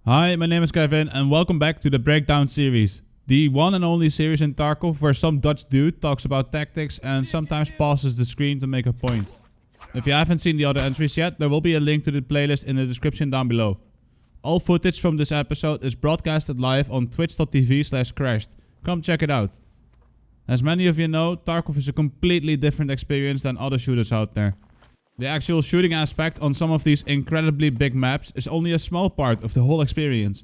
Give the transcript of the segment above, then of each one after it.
Hi, my name is Kevin and welcome back to the Breakdown series. The one and only series in Tarkov where some Dutch dude talks about tactics and sometimes pauses the screen to make a point. If you haven't seen the other entries yet, there will be a link to the playlist in the description down below. All footage from this episode is broadcasted live on twitch.tv/crashed. Come check it out. As many of you know, Tarkov is a completely different experience than other shooters out there. The actual shooting aspect on some of these incredibly big maps is only a small part of the whole experience.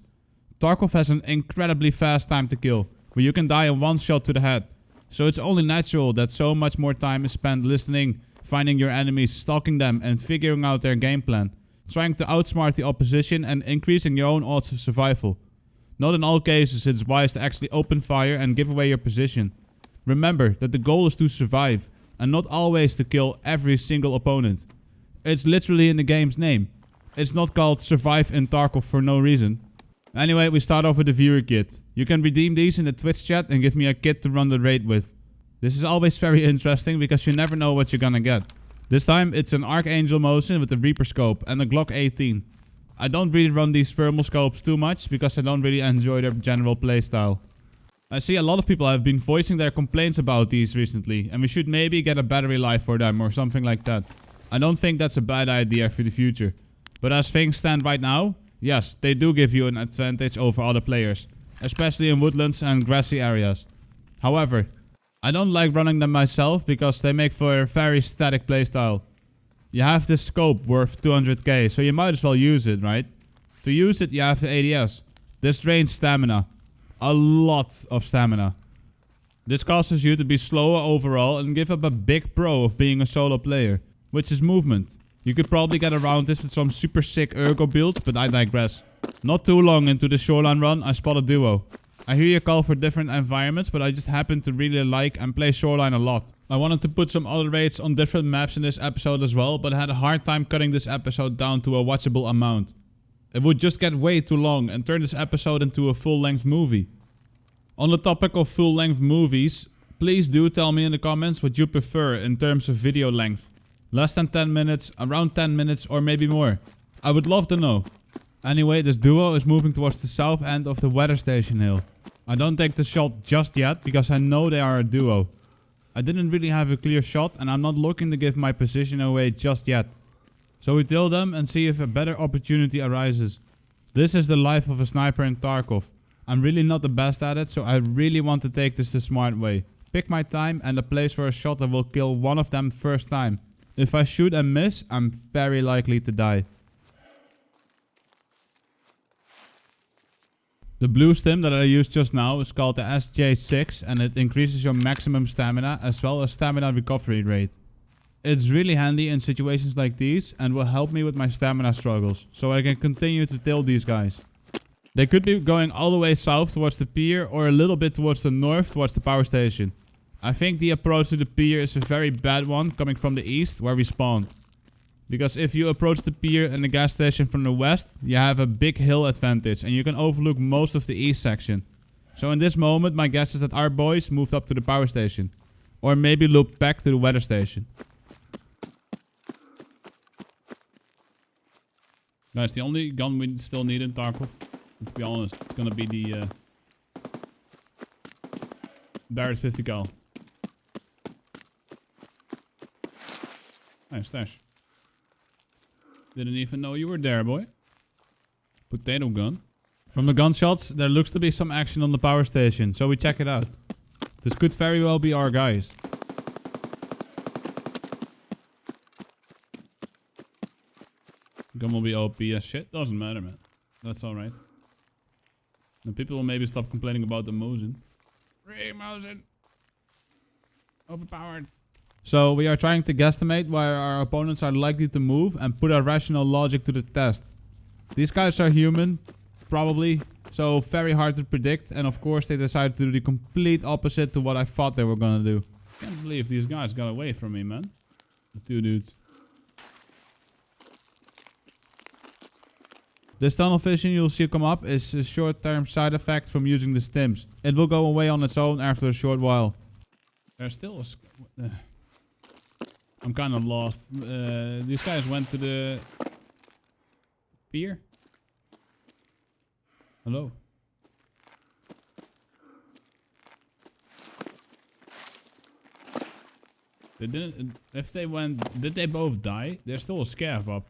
Tarkov has an incredibly fast time to kill, where you can die in one shot to the head. So it's only natural that so much more time is spent listening, finding your enemies, stalking them and figuring out their game plan. Trying to outsmart the opposition and increasing your own odds of survival. Not in all cases it's wise to actually open fire and give away your position. Remember that the goal is to survive, and not always to kill every single opponent. It's literally in the game's name. It's not called Survive in Tarkov for no reason. Anyway, we start off with the viewer kit. You can redeem these in the Twitch chat and give me a kit to run the raid with. This is always very interesting because you never know what you're gonna get. This time it's an Archangel Mosin with a Reaper scope and a Glock 18. I don't really run these thermal scopes too much because I don't really enjoy their general playstyle. I see a lot of people have been voicing their complaints about these recently, and we should maybe get a battery life for them or something like that. I don't think that's a bad idea for the future. But as things stand right now, yes, they do give you an advantage over other players, especially in woodlands and grassy areas. However, I don't like running them myself because they make for a very static playstyle. You have this scope worth 200k, so you might as well use it, right? To use it you have the ADS. This drains stamina. A lot of stamina. This causes you to be slower overall and give up a big pro of being a solo player, which is movement. You could probably get around this with some super sick ergo builds, but I digress. Not too long into the shoreline run, I spot a duo. I hear you call for different environments, but I just happen to really like and play shoreline a lot. I wanted to put some other raids on different maps in this episode as well, but I had a hard time cutting this episode down to a watchable amount. It would just get way too long and turn this episode into a full-length movie. On the topic of full-length movies, please do tell me in the comments what you prefer in terms of video length. Less than 10 minutes, around 10 minutes or maybe more. I would love to know. Anyway, this duo is moving towards the south end of the weather station hill. I don't take the shot just yet because I know they are a duo. I didn't really have a clear shot and I'm not looking to give my position away just yet. So we tail them and see if a better opportunity arises. This is the life of a sniper in Tarkov. I'm really not the best at it, so I really want to take this the smart way. Pick my time and a place for a shot that will kill one of them first time. If I shoot and miss, I'm very likely to die. The blue stim that I used just now is called the SJ6 and it increases your maximum stamina as well as stamina recovery rate. It's really handy in situations like these and will help me with my stamina struggles, so I can continue to tail these guys. They could be going all the way south towards the pier or a little bit towards the north towards the power station. I think the approach to the pier is a very bad one coming from the east where we spawned. Because if you approach the pier and the gas station from the west, you have a big hill advantage and you can overlook most of the east section. So in this moment my guess is that our boys moved up to the power station. Or maybe looped back to the weather station. Guys, the only gun we still need in Tarkov, let's be honest, it's gonna be the Barrett 50 cal. Nice stash. Didn't even know you were there, boy. Potato gun. From the gunshots, there looks to be some action on the power station, so we check it out. This could very well be our guys. Gun will be OP as shit. Doesn't matter, man. That's alright. And people will maybe stop complaining about the Mosin. Mosin! Overpowered. So we are trying to guesstimate where our opponents are likely to move and put our rational logic to the test. These guys are human, probably, so very hard to predict, and of course they decided to do the complete opposite to what I thought they were gonna do. Can't believe these guys got away from me, man. The two dudes. This tunnel vision you'll see come up is a short-term side effect from using the stims. It will go away on its own after a short while. There's still a... I'm kind of lost. These guys went to the pier. Hello. They didn't. If they went, did they both die? There's still a scav up.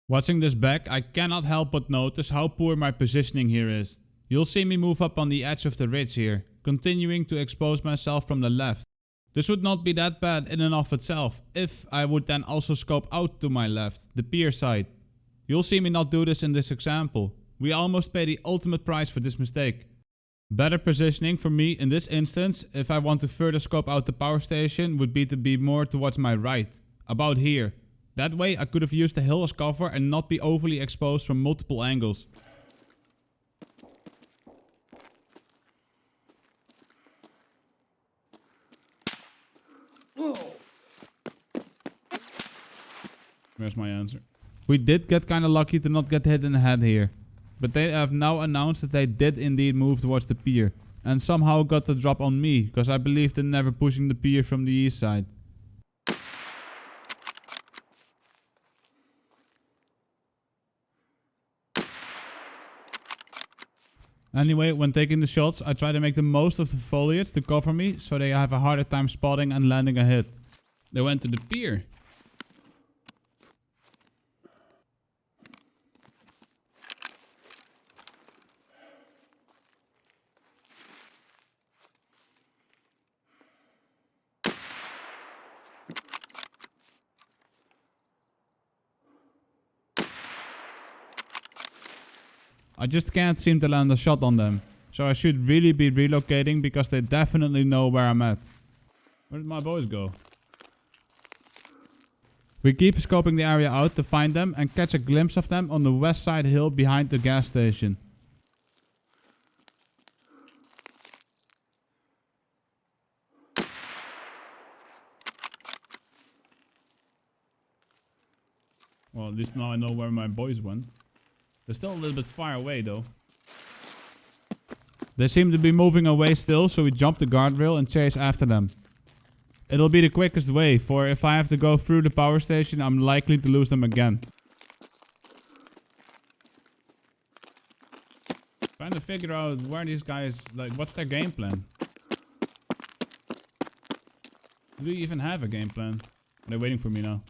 Watching this back, I cannot help but notice how poor my positioning here is. You'll see me move up on the edge of the ridge here, continuing to expose myself from the left. This would not be that bad in and of itself, if I would then also scope out to my left, the pier side. You'll see me not do this in this example. We almost pay the ultimate price for this mistake. Better positioning for me in this instance, if I want to further scope out the power station, would be to be more towards my right, about here. That way I could have used the hill as cover and not be overly exposed from multiple angles. Where's my answer? We did get kinda lucky to not get hit in the head here. But they have now announced that they did indeed move towards the pier. And somehow got the drop on me, because I believed in never pushing the pier from the east side. Anyway, when taking the shots, I try to make the most of the foliage to cover me, so they have a harder time spotting and landing a hit. They went to the pier. I just can't seem to land a shot on them. So I should really be relocating because they definitely know where I'm at. Where did my boys go? We keep scoping the area out to find them and catch a glimpse of them on the west side hill behind the gas station. Well, at least now I know where my boys went. They're still a little bit far away though. They seem to be moving away still, so we jump the guardrail and chase after them. It'll be the quickest way, for if I have to go through the power station, I'm likely to lose them again. Trying to figure out where these guys, like, what's their game plan? Do we even have a game plan? They're waiting for me now.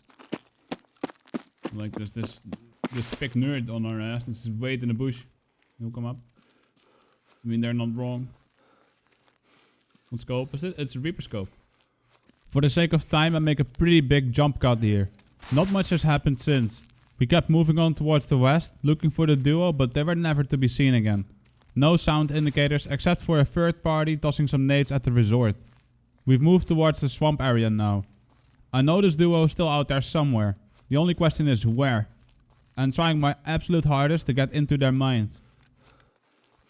Like, there's this thick nerd on our ass and just wait in the bush. He'll come up. I mean, they're not wrong. What scope is it? It's a Reaper scope. For the sake of time, I make a pretty big jump cut here. Not much has happened since. We kept moving on towards the west, looking for the duo, but they were never to be seen again. No sound indicators except for a third party tossing some nades at the resort. We've moved towards the swamp area now. I know this duo is still out there somewhere. The only question is where. I'm trying my absolute hardest to get into their minds.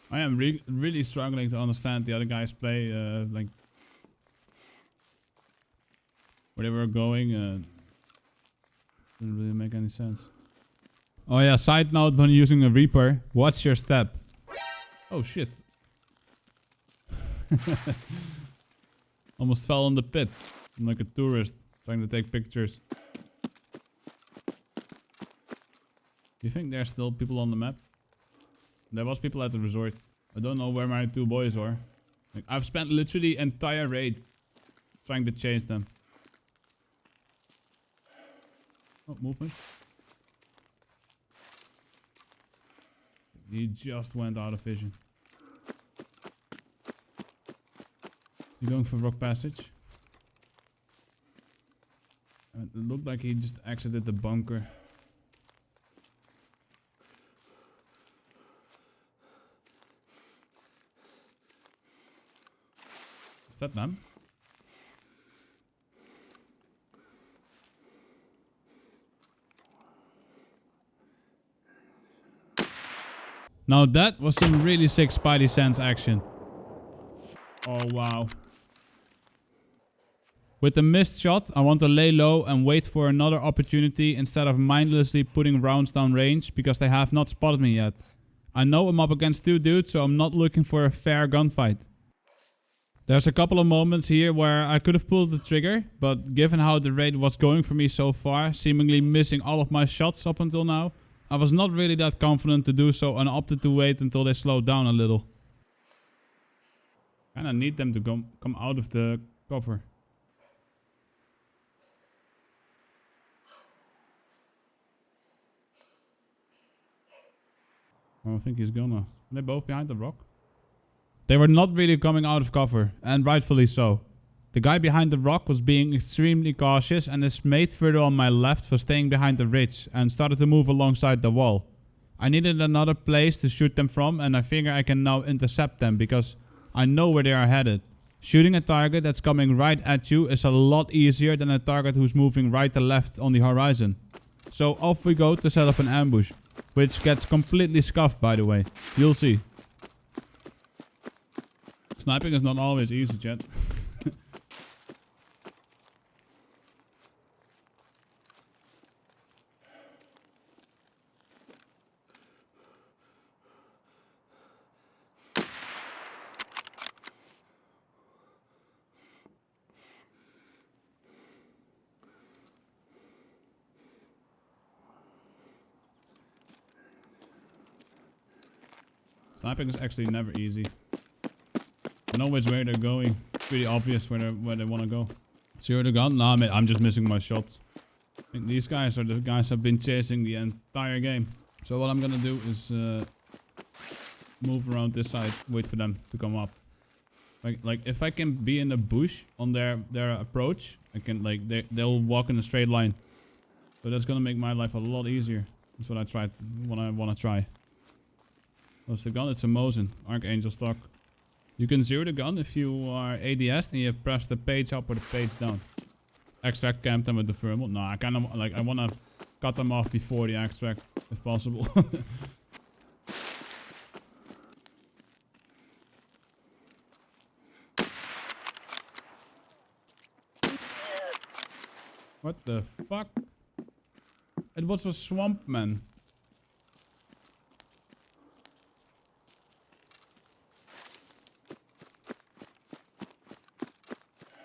I am really struggling to understand the other guys play, like, where they were going. Didn't really make any sense. Oh yeah, side note when using a Reaper, watch your step. Oh shit. Almost fell in the pit. I'm like a tourist trying to take pictures. Do you think there's still people on the map? There was people at the resort. I don't know where my two boys are. Like, I've spent literally entire raid trying to chase them. Oh, movement. He just went out of vision. He's going for rock passage. It looked like he just exited the bunker. Is that them? Now that was some really sick Spidey sense action. Oh wow. With the missed shot, I want to lay low and wait for another opportunity instead of mindlessly putting rounds down range because they have not spotted me yet. I know I'm up against two dudes, so I'm not looking for a fair gunfight. There's a couple of moments here where I could have pulled the trigger, but given how the raid was going for me so far, seemingly missing all of my shots up until now, I was not really that confident to do so and opted to wait until they slowed down a little. Kinda need them to come out of the cover. I don't think he's gonna. Are they both behind the rock? They were not really coming out of cover, and rightfully so. The guy behind the rock was being extremely cautious, and his mate further on my left was staying behind the ridge and started to move alongside the wall. I needed another place to shoot them from, and I figure I can now intercept them because I know where they are headed. Shooting a target that's coming right at you is a lot easier than a target who's moving right to left on the horizon. So off we go to set up an ambush. Which gets completely scuffed, by the way. You'll see. Sniping is not always easy, chat. Sniping is actually never easy. I know which way they're going. It's pretty obvious where they want to go. Zero the gun? Nah, mate, I'm just missing my shots. I think these guys are the guys I've been chasing the entire game. So what I'm gonna do is move around this side, wait for them to come up. Like if I can be in the bush on their approach, I can they'll walk in a straight line. So that's gonna make my life a lot easier. That's what I wanna try. What's the gun? It's a Mosin Archangel stock. You can zero the gun if you are ADS and you press the page up or the page down. Extract camp them with the thermal. Nah, I kind of I wanna cut them off before the extract, if possible. What the fuck? It was a swamp man.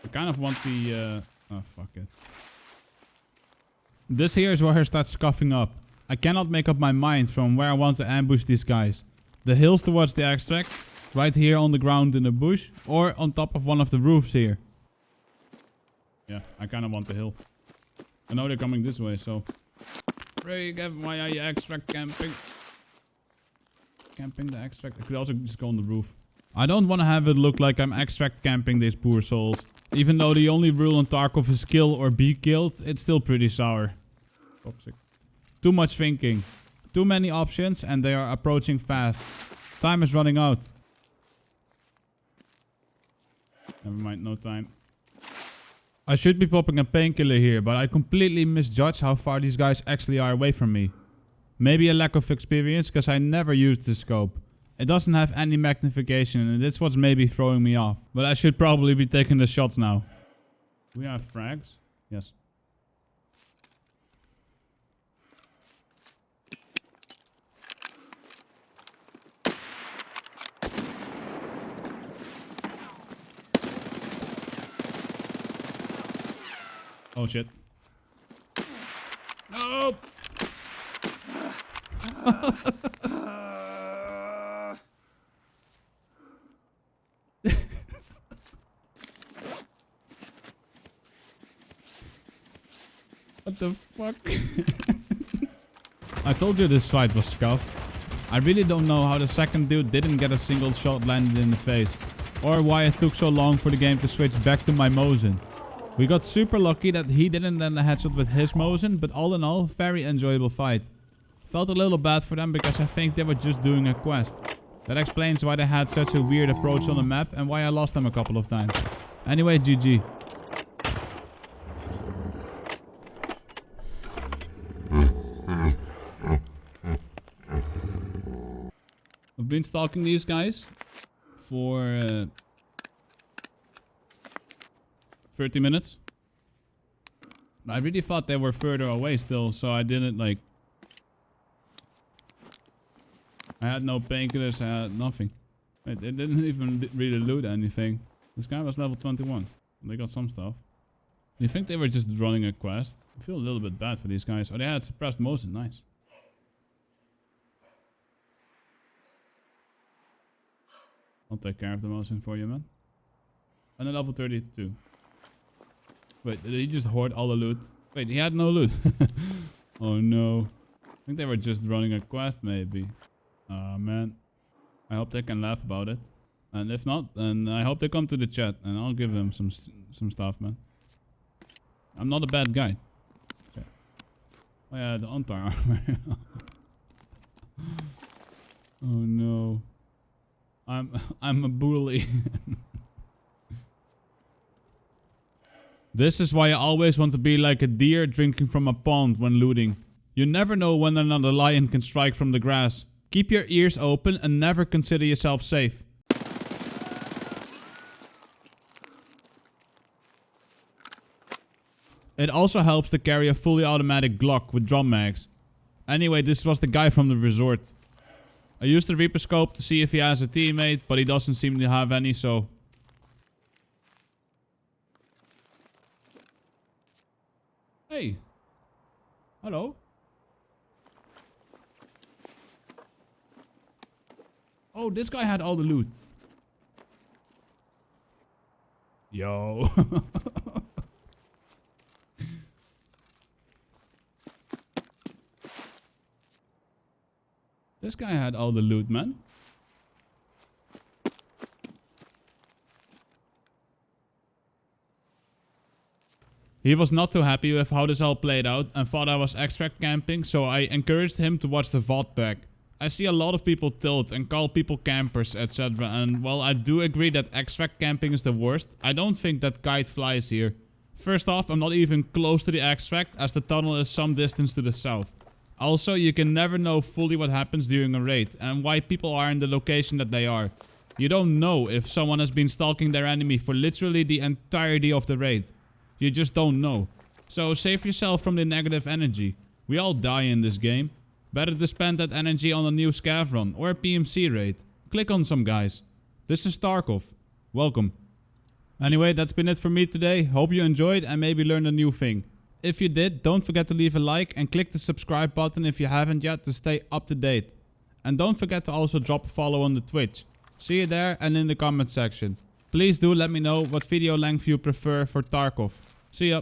I kind of want the oh fuck it. This here is where I start scuffing up. I cannot make up my mind from where I want to ambush these guys. The hills towards the extract, right here on the ground in the bush, or on top of one of the roofs here. Yeah, I kind of want the hill. I know they're coming this way, so... Ray, why are you extract camping? Camping the extract? I could also just go on the roof. I don't want to have it look like I'm extract camping these poor souls. Even though the only rule on Tarkov is kill or be killed, it's still pretty sour. Toxic. Too much thinking. Too many options and they are approaching fast. Time is running out. Never mind, no time. I should be popping a painkiller here, but I completely misjudged how far these guys actually are away from me. Maybe a lack of experience, because I never used the scope. It doesn't have any magnification and that's what's maybe throwing me off. But I should probably be taking the shots now. We have frags? Yes. Oh shit. No! What the fuck? I told you this fight was scuffed. I really don't know how the second dude didn't get a single shot landed in the face. Or why it took so long for the game to switch back to my Mosin. We got super lucky that he didn't land a headshot with his Mosin, but all in all, very enjoyable fight. Felt a little bad for them because I think they were just doing a quest. That explains why they had such a weird approach on the map and why I lost them a couple of times. Anyway, GG. I've been stalking these guys for 30 minutes. I really thought they were further away still, so I didn't like... I had no painkillers, I had nothing. They didn't even really loot anything. This guy was level 21. They got some stuff. You think they were just running a quest? I feel a little bit bad for these guys. Oh, they had suppressed Mosin, nice. I'll take care of the motion for you, man. And a level 32. Wait, did he just hoard all the loot? Wait, he had no loot. Oh no. I think they were just running a quest maybe. Ah man. I hope they can laugh about it. And if not, then I hope they come to the chat and I'll give them some stuff, man. I'm not a bad guy. Okay. Oh yeah, the Antar armor. Oh no. I'm a bully. This is why I always want to be like a deer drinking from a pond when looting. You never know when another lion can strike from the grass. Keep your ears open and never consider yourself safe. It also helps to carry a fully automatic Glock with drum mags. Anyway, this was the guy from the resort. I used the Reaper scope to see if he has a teammate, but he doesn't seem to have any, so... Hey. Hello. Oh, this guy had all the loot. Yo. This guy had all the loot, man. He was not too happy with how this all played out and thought I was extract camping, so I encouraged him to watch the VOD back. I see a lot of people tilt and call people campers, etc. And while I do agree that extract camping is the worst, I don't think that kite flies here. First off, I'm not even close to the extract as the tunnel is some distance to the south. Also, you can never know fully what happens during a raid and why people are in the location that they are. You don't know if someone has been stalking their enemy for literally the entirety of the raid. You just don't know. So save yourself from the negative energy. We all die in this game. Better to spend that energy on a new scav run or a PMC raid. Click on some guys. This is Tarkov. Welcome. Anyway, that's been it for me today. Hope you enjoyed and maybe learned a new thing. If you did, don't forget to leave a like and click the subscribe button if you haven't yet to stay up to date. And don't forget to also drop a follow on the Twitch. See you there and in the comment section. Please do let me know what video length you prefer for Tarkov. See ya.